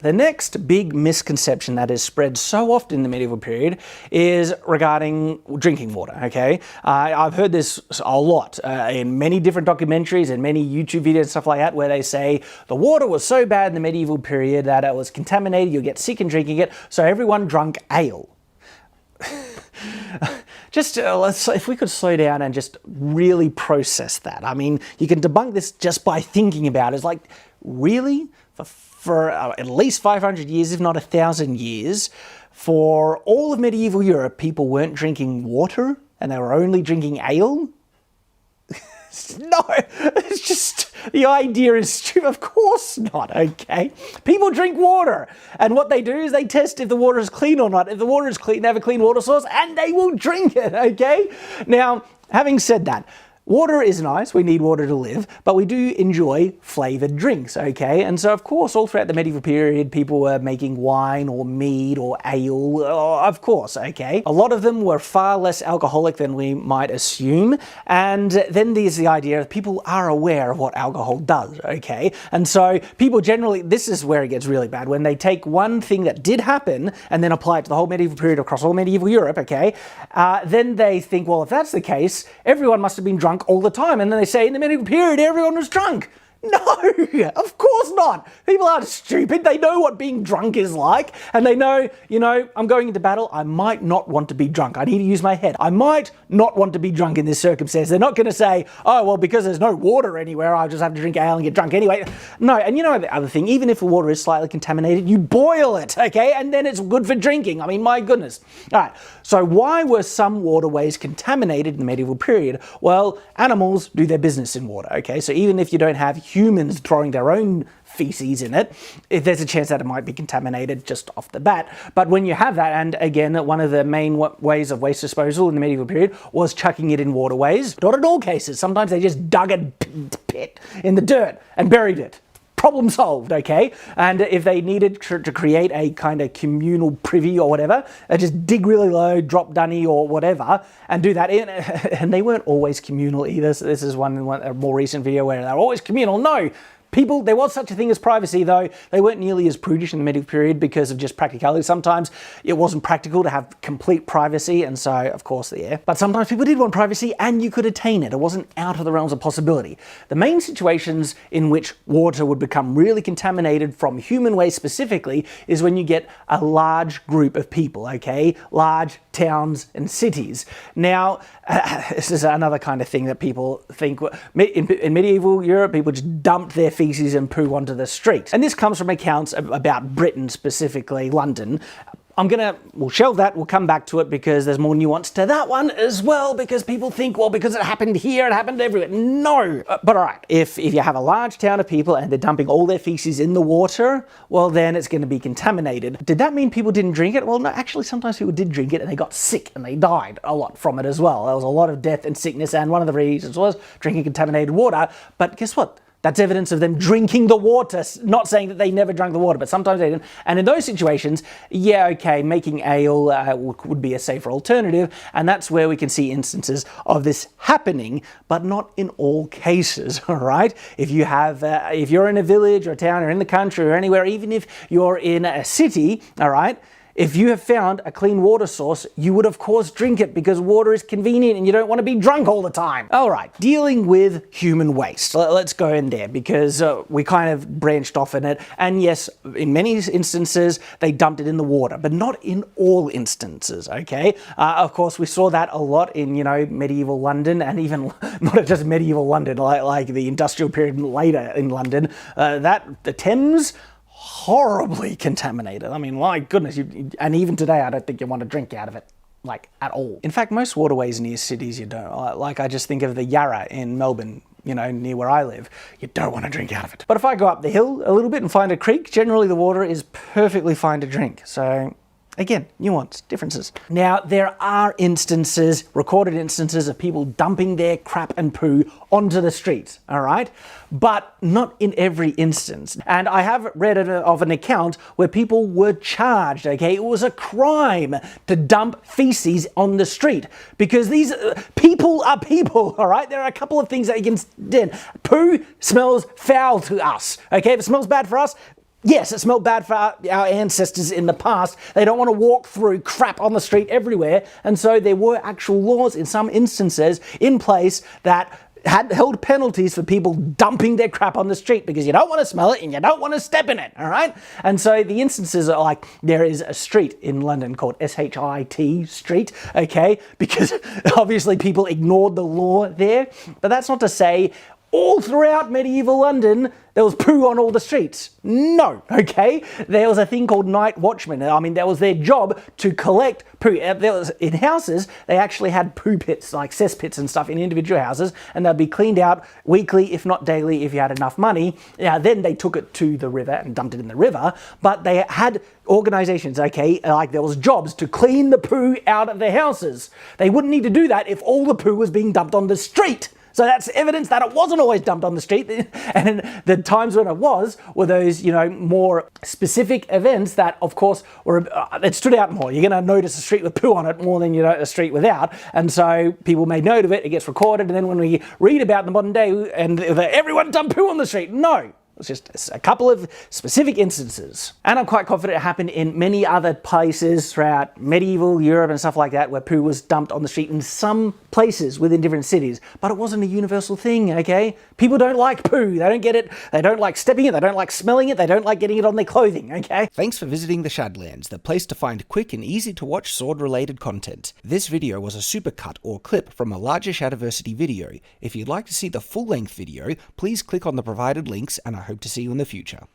The next big misconception that is spread so often in the medieval period is regarding drinking water, okay? I've heard this a lot in many different documentaries and many YouTube videos and stuff like that, where they say the water was so bad in the medieval period that it was contaminated, you'll get sick in drinking it, so everyone drank ale. Just if we could slow down and just really process that. I mean, you can debunk this just by thinking about it. It's like, really? For at least 500 years, if not 1,000 years, for all of medieval Europe, people weren't drinking water and they were only drinking ale? No, it's just, the idea is stupid. Of course not, okay? People drink water, and what they do is they test if the water is clean or not. If the water is clean, they have a clean water source, and they will drink it, okay? Now, having said that, water is nice, we need water to live, but we do enjoy flavoured drinks, okay? And so, of course, all throughout the medieval period, people were making wine or mead or ale, of course, okay? A lot of them were far less alcoholic than we might assume, and then there's the idea that people are aware of what alcohol does, okay? And so people generally, this is where it gets really bad, when they take one thing that did happen and then apply it to the whole medieval period across all medieval Europe, okay? Then they think, well, if that's the case, everyone must have been drunk all the time, and then they say in the medieval period everyone was drunk. No, of course not. People aren't stupid. They know what being drunk is like, and they know, I'm going into battle, I might not want to be drunk. I need to use my head. I might not want to be drunk in this circumstance. They're not going to say, oh, well, because there's no water anywhere, I'll just have to drink ale and get drunk anyway. No, and the other thing, even if the water is slightly contaminated, you boil it, okay? And then it's good for drinking. I mean, my goodness. All right, so why were some waterways contaminated in the medieval period? Well, animals do their business in water, okay? So even if you don't have humans throwing their own feces in it, there's a chance that it might be contaminated just off the bat. But when you have that, and again, one of the main ways of waste disposal in the medieval period was chucking it in waterways. Not in all cases. Sometimes they just dug a pit in the dirt and buried it. Problem solved, okay? And if they needed to create a kind of communal privy or whatever, they just dig really low, drop dunny or whatever, and do that. And they weren't always communal either. So this is a more recent video where they're always communal. No. People, there was such a thing as privacy, though. They weren't nearly as prudish in the medieval period because of just practicality. Sometimes it wasn't practical to have complete privacy, and so, of course, yeah. But sometimes people did want privacy, and you could attain it. It wasn't out of the realms of possibility. The main situations in which water would become really contaminated from human waste specifically is when you get a large group of people, okay? Large towns and cities. Now, this is another kind of thing that people think. In medieval Europe, people just dumped their feces and poo onto the street. And this comes from accounts about Britain, specifically London. We'll shelve that, we'll come back to it because there's more nuance to that one as well, because people think, well, because it happened here, it happened everywhere. No. But all right, if you have a large town of people and they're dumping all their feces in the water, well, then it's going to be contaminated. Did that mean people didn't drink it? Well, no, actually, sometimes people did drink it and they got sick and they died a lot from it as well. There was a lot of death and sickness, and one of the reasons was drinking contaminated water. But guess what? That's evidence of them drinking the water, not saying that they never drank the water, but sometimes they didn't. And in those situations, yeah, okay, making ale would be a safer alternative, and that's where we can see instances of this happening, but not in all cases, all right? If you're in a village or a town or in the country or anywhere, even if you're in a city, all right, if you have found a clean water source, you would of course drink it because water is convenient and you don't want to be drunk all the time. All right, dealing with human waste. Let's go in there because we kind of branched off in it. And yes, in many instances, they dumped it in the water, but not in all instances, okay? Of course, we saw that a lot in, medieval London, and even not just medieval London, like the industrial period later in London. The Thames, horribly contaminated. I mean, my goodness, and even today I don't think you want to drink out of it, like, at all. In fact, most waterways near cities you don't. Like, I just think of the Yarra in Melbourne, near where I live. You don't want to drink out of it. But if I go up the hill a little bit and find a creek, generally the water is perfectly fine to drink. So again, nuance, differences. Now, there are recorded instances of people dumping their crap and poo onto the streets, all right? But not in every instance. And I have read of an account where people were charged, okay? It was a crime to dump feces on the street because these people are people, all right? There are a couple of things that you can do. Poo smells foul to us, okay? If it smells bad for us, Yes, it smelled bad for our ancestors in the past. They don't want to walk through crap on the street everywhere. And so there were actual laws in some instances in place that had held penalties for people dumping their crap on the street because you don't want to smell it and you don't want to step in it, all right? And so the instances are like, there is a street in London called SHIT Street, okay? Because obviously people ignored the law there. But that's not to say all throughout medieval London, there was poo on all the streets. No, okay? There was a thing called night watchmen. I mean, that was their job to collect poo. In houses, they actually had poo pits, like cesspits and stuff in individual houses, and they'd be cleaned out weekly, if not daily, if you had enough money. Yeah, then they took it to the river and dumped it in the river, but they had organizations, okay, like there was jobs to clean the poo out of their houses. They wouldn't need to do that if all the poo was being dumped on the street. So that's evidence that it wasn't always dumped on the street. And the times when it was were those, more specific events that, of course, were it stood out more. You're going to notice a street with poo on it more than you notice a street without. And so people made note of it. It gets recorded. And then when we read about the modern day and everyone dumped poo on the street, no. It's just a couple of specific instances. And I'm quite confident it happened in many other places throughout medieval Europe and stuff like that where poo was dumped on the street in some places within different cities. But it wasn't a universal thing, okay? People don't like poo. They don't get it. They don't like stepping it. They don't like smelling it. They don't like getting it on their clothing, okay? Thanks for visiting the Shadlands, the place to find quick and easy to watch sword-related content. This video was a supercut or clip from a larger Shadiversity video. If you'd like to see the full-length video, please click on the provided links and I hope to see you in the future.